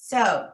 So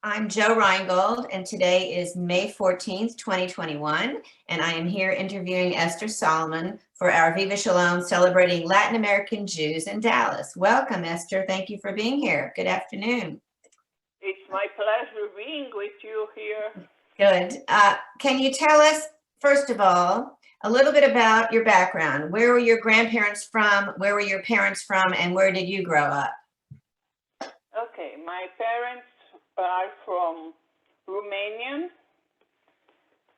I'm Joe Reingold, and today is May 14th, 2021, and I am here interviewing Esther Solomon for our Viva Shalom celebrating Latin American Jews in Dallas. Welcome, Esther. Thank you for being here. Good afternoon. It's my pleasure being with you here. Good. Can you tell us, first of all, a little bit about your background? Where were your grandparents from? Where were your parents from? And where did you grow up? Okay, my parents are from Romania,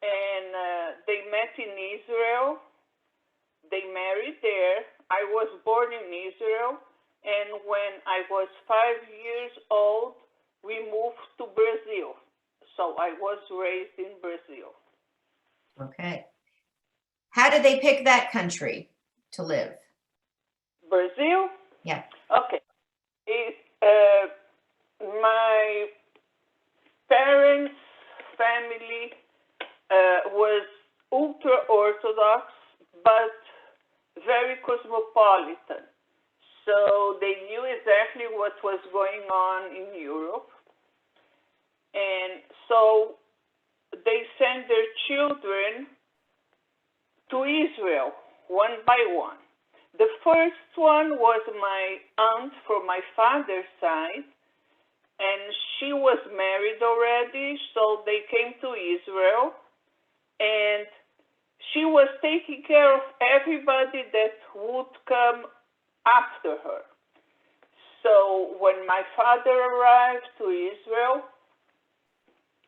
and they met in Israel. They married there. I was born in Israel, and when I was 5 years old, we moved to Brazil. So I was raised in Brazil. Okay. How did they pick that country to live? Brazil? Yeah. Okay. My parents' family was ultra-Orthodox, but very cosmopolitan. So they knew exactly what was going on in Europe. And so they sent their children to Israel, one by one. The first one was my aunt from my father's side, and she was married already, so they came to Israel, and she was taking care of everybody that would come after her. So when my father arrived to Israel,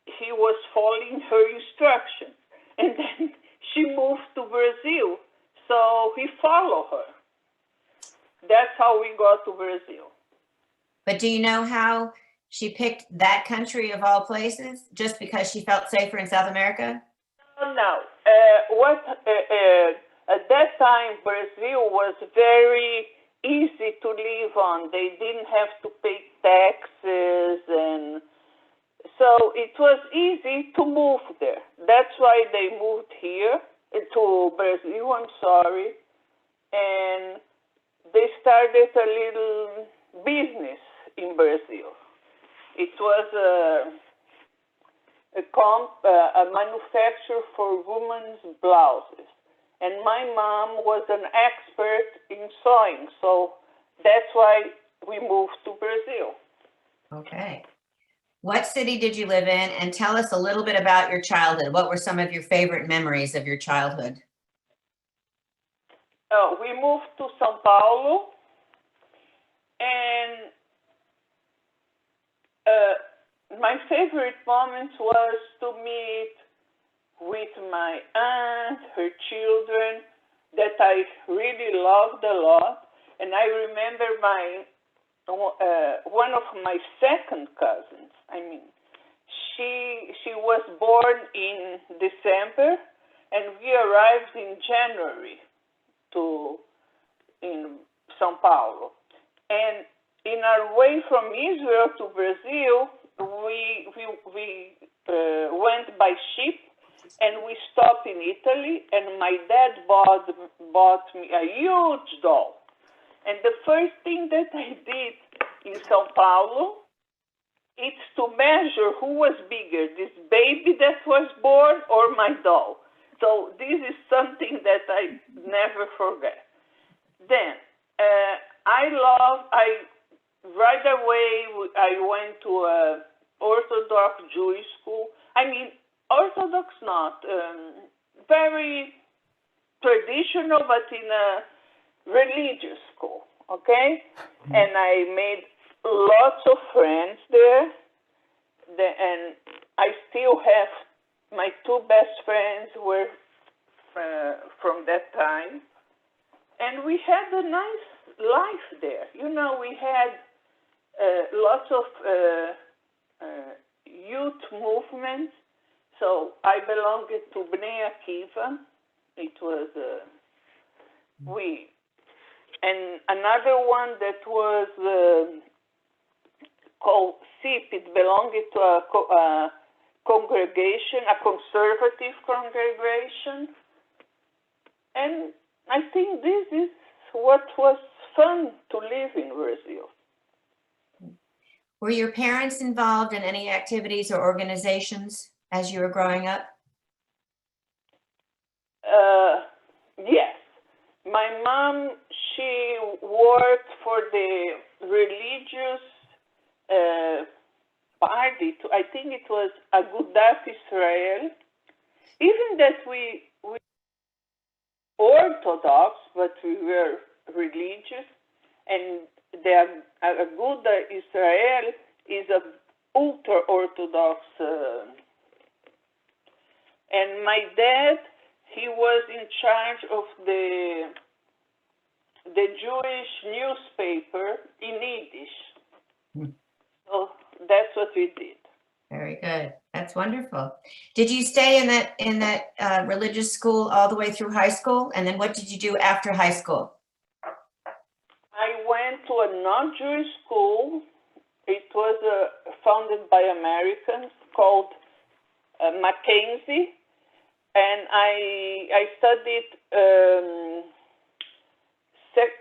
he was following her instructions, and then she moved to Brazil, so he followed her. That's how we got to Brazil. But do you know how she picked that country of all places just because she felt safer in South America? No. At that time, Brazil was very easy to live on. They didn't have to pay taxes, and so it was easy to move there. That's why they moved here to Brazil, and they started a little business in Brazil. It was a manufacturer for women's blouses. And my mom was an expert in sewing, so that's why we moved to Brazil. Okay. What city did you live in? And tell us a little bit about your childhood. What were some of your favorite memories of your childhood? We moved to São Paulo, and my favorite moment was to meet with my aunt, her children, that I really loved a lot. And I remember one of my second cousins. She was born in December, and we arrived in January in São Paulo. And in our way from Israel to Brazil, we went by ship, and we stopped in Italy, and my dad bought me a huge doll. And the first thing that I did in São Paulo is to measure who was bigger, this baby that was born or my doll. So this is something that I never forget. Then right away I went to a Orthodox Jewish school. Orthodox not, very traditional, but in a religious school, okay? And I made lots of friends there, and I still have my two best friends were from that time. And we had a nice life there. We had lots of youth movements. So I belonged to Bnei Akiva. It was and another one that was called SIP. It belonged to a congregation, a conservative congregation. And I think this is what was fun to live in Brazil. Were your parents involved in any activities or organizations as you were growing up? Yes. My mom, she worked for the religious party. I think it was Agudat Israel. Even that we Orthodox, but we were religious, and the Agudat Israel is a ultra-Orthodox. And my dad, he was in charge of the Jewish newspaper in Yiddish. So that's what we did. Very good. That's wonderful. Did you stay in that religious school all the way through high school? And then what did you do after high school? I went to a non-Jewish school. It was founded by Americans called Mackenzie, and I studied.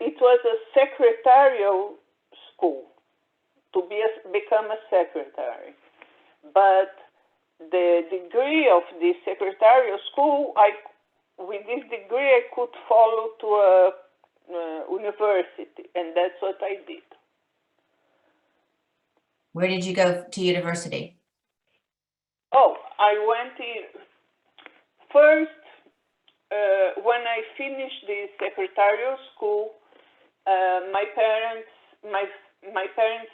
It was a secretarial school to become a secretary. But the degree of the secretarial school, with this degree, I could follow to a university, and that's what I did. Where did you go to university? Oh, I went first, when I finished the secretarial school, my parents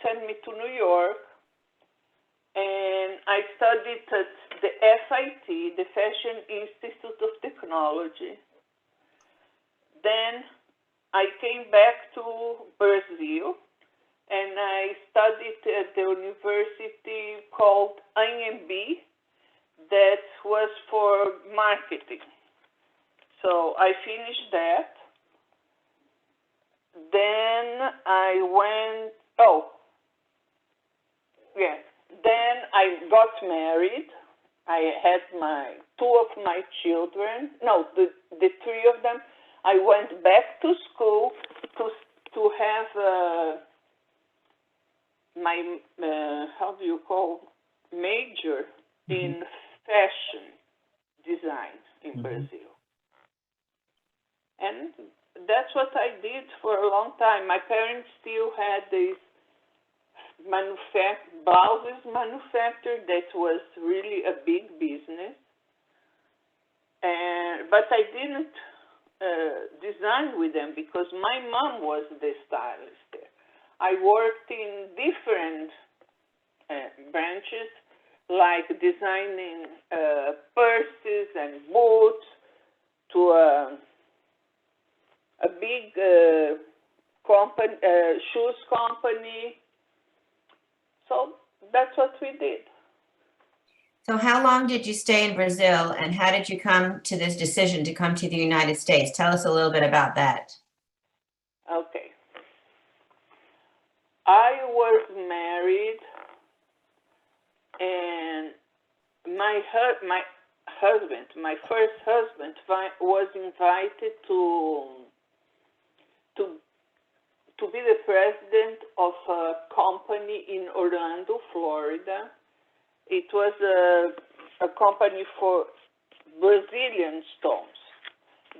sent me to New York, and I studied at the FIT, the Fashion Institute of Technology. Then I came back to Brazil, and I studied at the university called ANB, that was for marketing. So I finished that. Then I went, then I got married. I had two of my children, the three of them. I went back to school to have my, major in fashion design in Brazil. And that's what I did for a long time. My parents still had this blouses manufacturer that was really a big business. But I didn't design with them because my mom was the stylist there. I worked in different branches, like designing purses and boots to a big company, shoes company. So that's what we did. So how long did you stay in Brazil, and how did you come to this decision to come to the United States? Tell us a little bit about that. Okay. I was married, and my first husband was invited to be the president of a company in Orlando, Florida. It was a company for Brazilian stones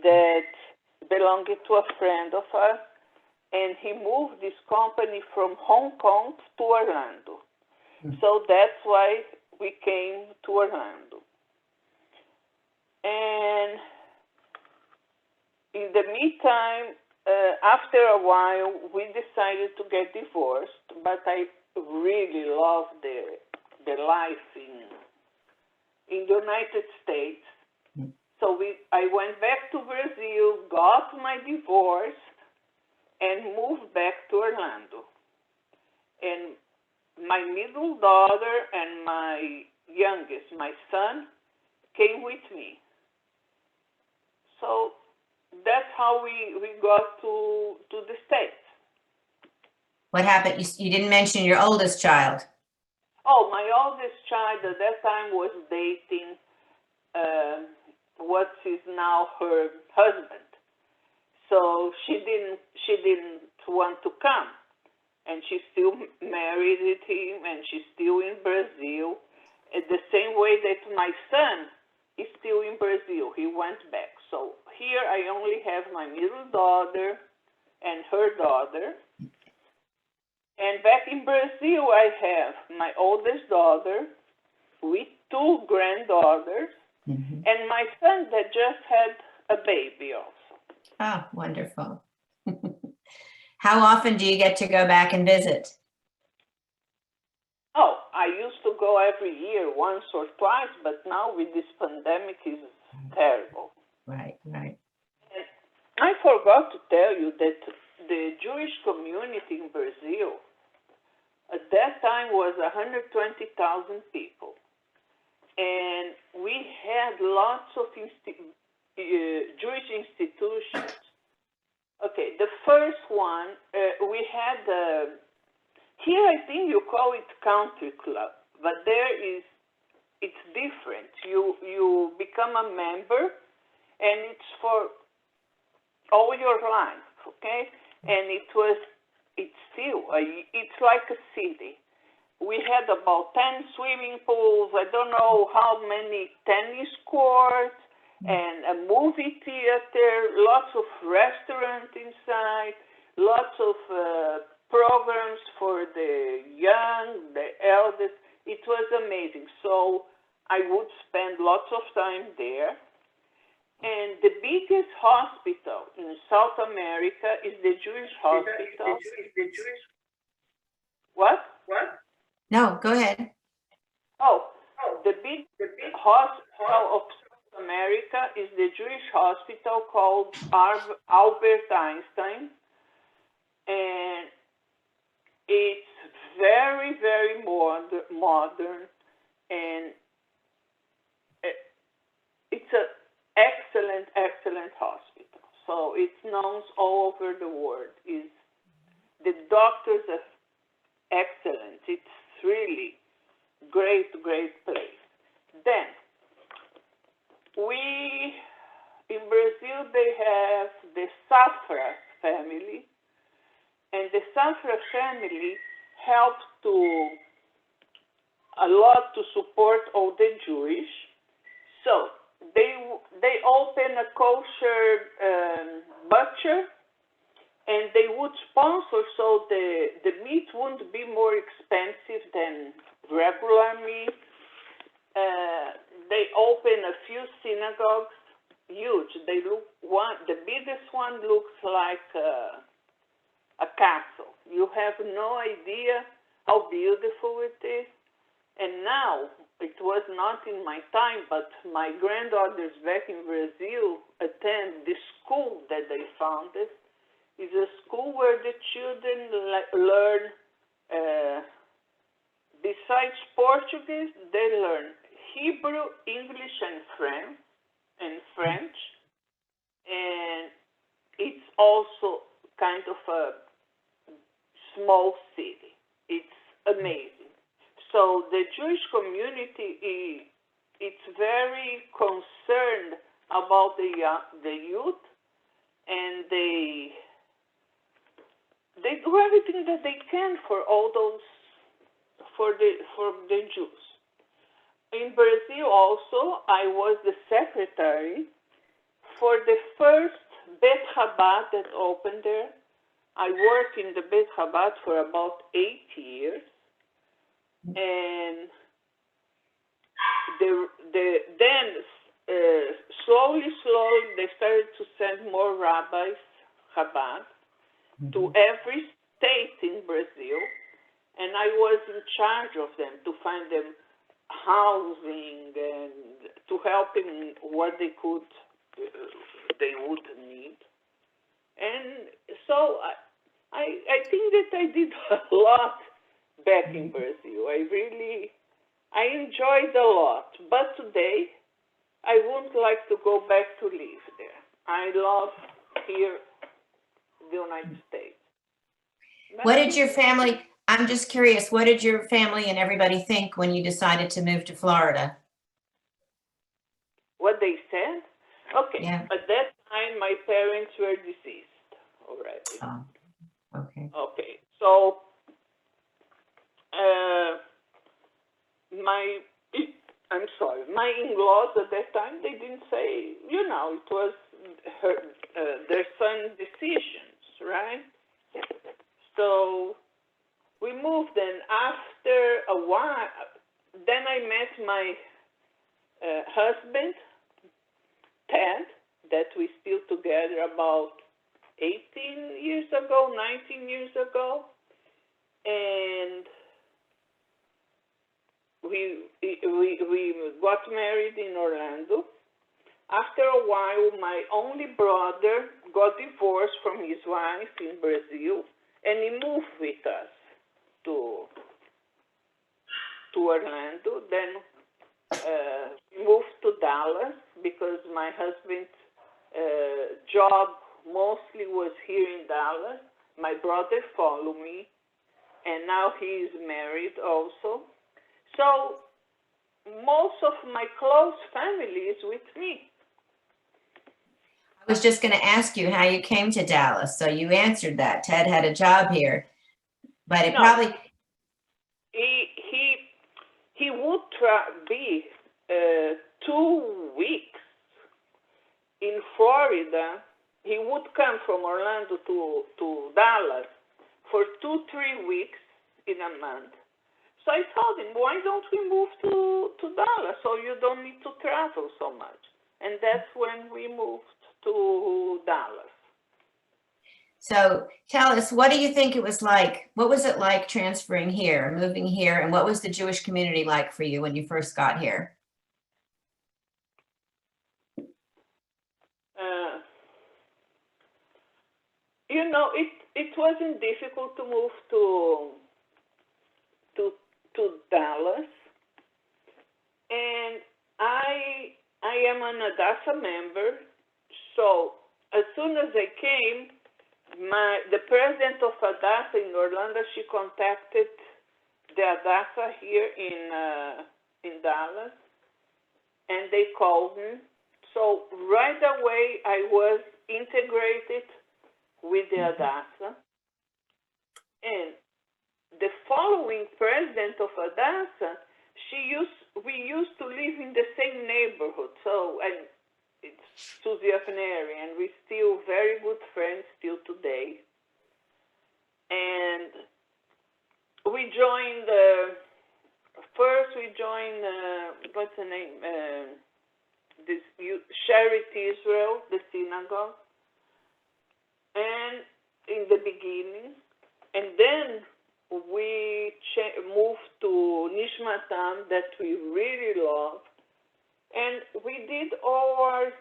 that belonged to a friend of us, and he moved this company from Hong Kong to Orlando. So that's why we came to Orlando. And in the meantime, after a while, we decided to get divorced, but I really loved the life in the United States. So I went back to Brazil, got my divorce, and moved back to Orlando. And my middle daughter and my youngest, my son, came with me. So that's how we got to the States. What happened? You didn't mention your oldest child. Oh, my oldest child at that time was dating what is now her husband. So she didn't want to come. and she still married with him, and she's still in Brazil. The same way that my son is still in Brazil. He went back. So here I only have my middle daughter and her daughter. And back in Brazil, I have my oldest daughter with 2 granddaughters, and my son that just had a baby also. Oh, wonderful. How often do you get to go back and visit? Oh, I used to go every year, once or twice, but now with this pandemic is terrible. Right. And I forgot to tell you that the Jewish community in Brazil at that time was 120,000 people. And we had lots of Jewish institutions. Okay, the first one, we had, here I think you call it country club, but it's different. You become a member, and it's for all your life, okay? And it's like a city. We had about 10 swimming pools, I don't know how many tennis courts, and a movie theater, lots of restaurants inside, lots of programs for the young, the eldest. It was amazing. So I would spend lots of time there. And the biggest hospital in South America is the Jewish hospital. What? No, go ahead. The big hospital of South America is the Jewish hospital called Albert Einstein. And it's very, very modern, and it's an excellent hospital. So it's known all over the world. The doctors are excellent. It's really great place. Then in Brazil they have the Safra family, and the Safra family helped a lot to support all the Jewish. So they open a kosher butcher, and they would sponsor so the meat wouldn't be more expensive than regular meat. They open a few synagogues, huge. The biggest one looks like a castle. You have no idea how beautiful it is. And now, it was not in my time, but my granddaughters back in Brazil attend the school that they founded. It's a school where the children learn, besides Portuguese, they learn Hebrew, English, and French. And it's also kind of a small city. It's amazing. So the Jewish community it's very concerned about the youth, and they do everything that they can for all those for the Jews. In Brazil also, I was the secretary for the first Bet Chabad that opened there. I worked in the Bet Chabad for about 8 years, and then slowly they started to send more rabbis Chabad to every state in Brazil, and I was in charge of them to find them housing and to help them what they would need. And so I think that I did a lot back in Brazil. I enjoyed a lot, but today I wouldn't like to go back to live there. I love here the United States. What did your family, I'm just curious, what did your family and everybody think when you decided to move to Florida? What they said? Okay, yeah. At that time my parents were deceased already. Oh, okay. Okay, so my in-laws at that time, they didn't say, it was their son's decisions, right? So we moved, and after a while, then I met my husband, Ted, that we still together about 18 years ago, 19 years ago, and we got married in Orlando. After a while, my only brother got divorced from his wife in Brazil, and he moved with us to Orlando. Then we moved to Dallas because my husband's job mostly was here in Dallas. My brother followed me, and now he is married also. So most of my close family is with me. I was just going to ask you how you came to Dallas. So you answered that. Ted had a job here, but it probably... He would be 2 weeks in Florida. He would come from Orlando to Dallas for 2-3 weeks in a month. So I told him, why don't we move to Dallas so you don't need to travel so much? And that's when we moved to Dallas. So tell us, what do you think it was like? What was it like transferring here, moving here, and what was the Jewish community like for you when you first got here? It wasn't difficult to move to Dallas, and I am an Hadassah member. So as soon as I came, the president of Hadassah in Orlando, she contacted the Hadassah here in Dallas, and they called me. So right away, I was integrated with the Hadassah, and the following president of Hadassah, we used to live in the same neighborhood. So it's Susie Afneri, and we're still very good friends still today. And we joined, what's the name? This Charity Israel, the synagogue, and in the beginning. And then we moved to Nishmatam, that we really love. And we did all our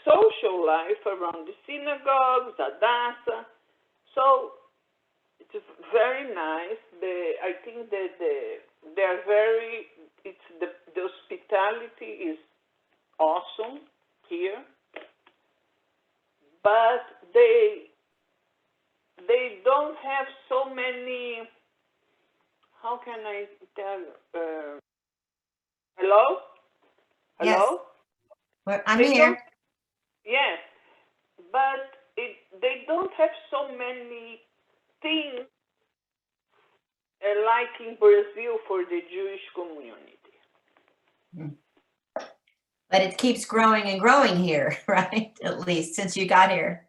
social life around the synagogues, Hadassah. So it's very nice. I think that they're very, the hospitality is awesome here. But they don't have so many, how can I tell you? Hello? Hello? Yes. I'm here. Yes, but they don't have so many things like in Brazil for the Jewish community. But it keeps growing and growing here, right? At least since you got here.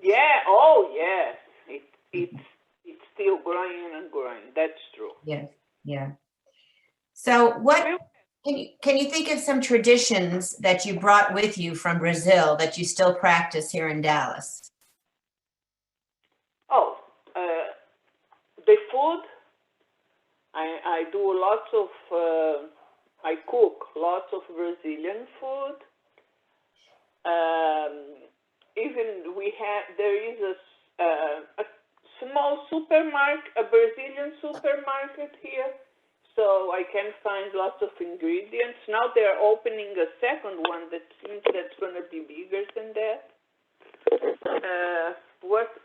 Yeah. Oh, yes. It's still growing and growing. That's true. Yes. Yeah. So what can you think of some traditions that you brought with you from Brazil that you still practice here in Dallas? Oh, the food. I do lots of. I cook lots of Brazilian food. Even there is a small supermarket, a Brazilian supermarket here, so I can find lots of ingredients. Now they're opening a second one that seems that's going to be bigger than that. What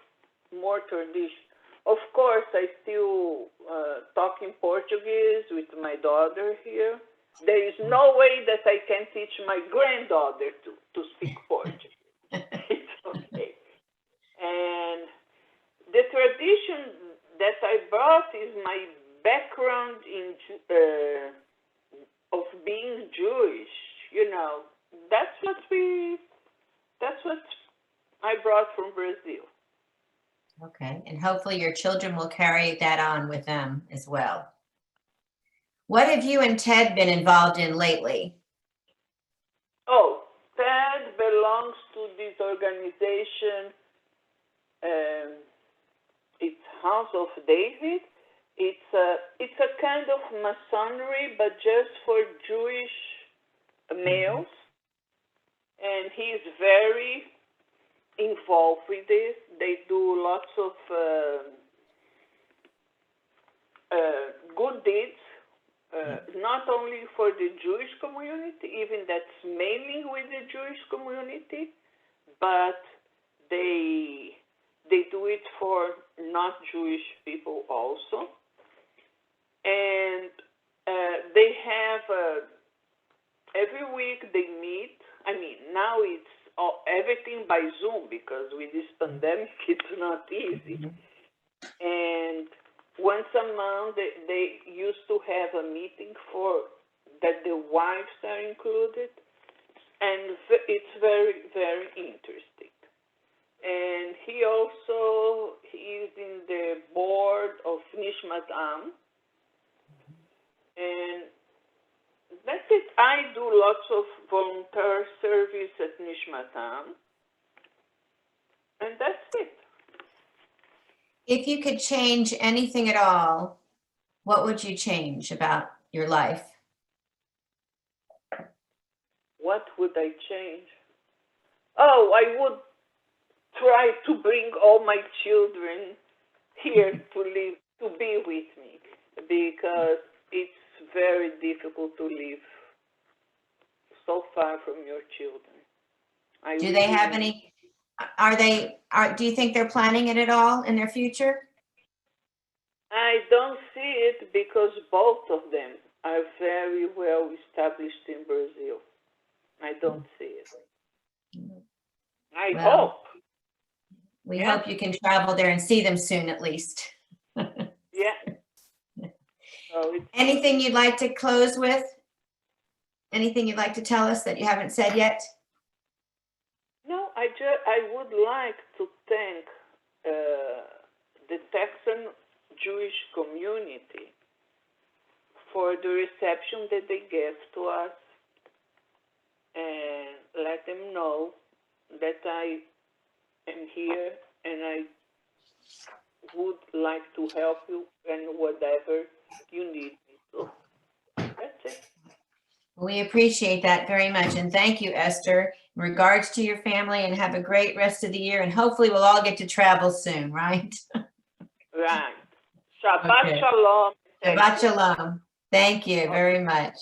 more tradition? Of course, I still talk in Portuguese with my daughter here. There is no way that I can teach my granddaughter to speak Portuguese. It's okay. And the tradition that I brought is my background of being Jewish. You know, that's what I brought from Brazil. Okay, and hopefully your children will carry that on with them as well. What have you and Ted been involved in lately? Oh, Ted belongs to this organization. It's House of David. It's a kind of Masonry, but just for Jewish males. And he's very involved with this. They do lots of good deeds, not only for the Jewish community, even that's mainly with the Jewish community, but they do it for not Jewish people also. And they have, every week they meet. I mean, now it's everything by Zoom, because with this pandemic, it's not easy. And once a month, they used to have a meeting for that the wives are included, and it's very, very interesting. And he is in the board of Nishmat Am, and that's it. I do lots of volunteer service at Nishmat Am, and that's it. If you could change anything at all, what would you change about your life? What would I change? Oh, I would try to bring all my children here to be with me, because it's very difficult to live so far from your children. Do they have any, do you think they're planning it at all in their future? I don't see it, because both of them are very well established in Brazil. I don't see it. I hope. We hope you can travel there and see them soon, at least. Yeah. So Anything you'd like to close with? Anything you'd like to tell us that you haven't said yet? No, I would like to thank the Texan Jewish community for the reception that they gave to us, and let them know that I am here and I would like to help you and whatever you need me to. That's it. We appreciate that very much. And thank you, Esther. In regards to your family, and have a great rest of the year. And hopefully we'll all get to travel soon, right? Right. Shabbat Shalom. Shabbat Shalom. Thank you very much.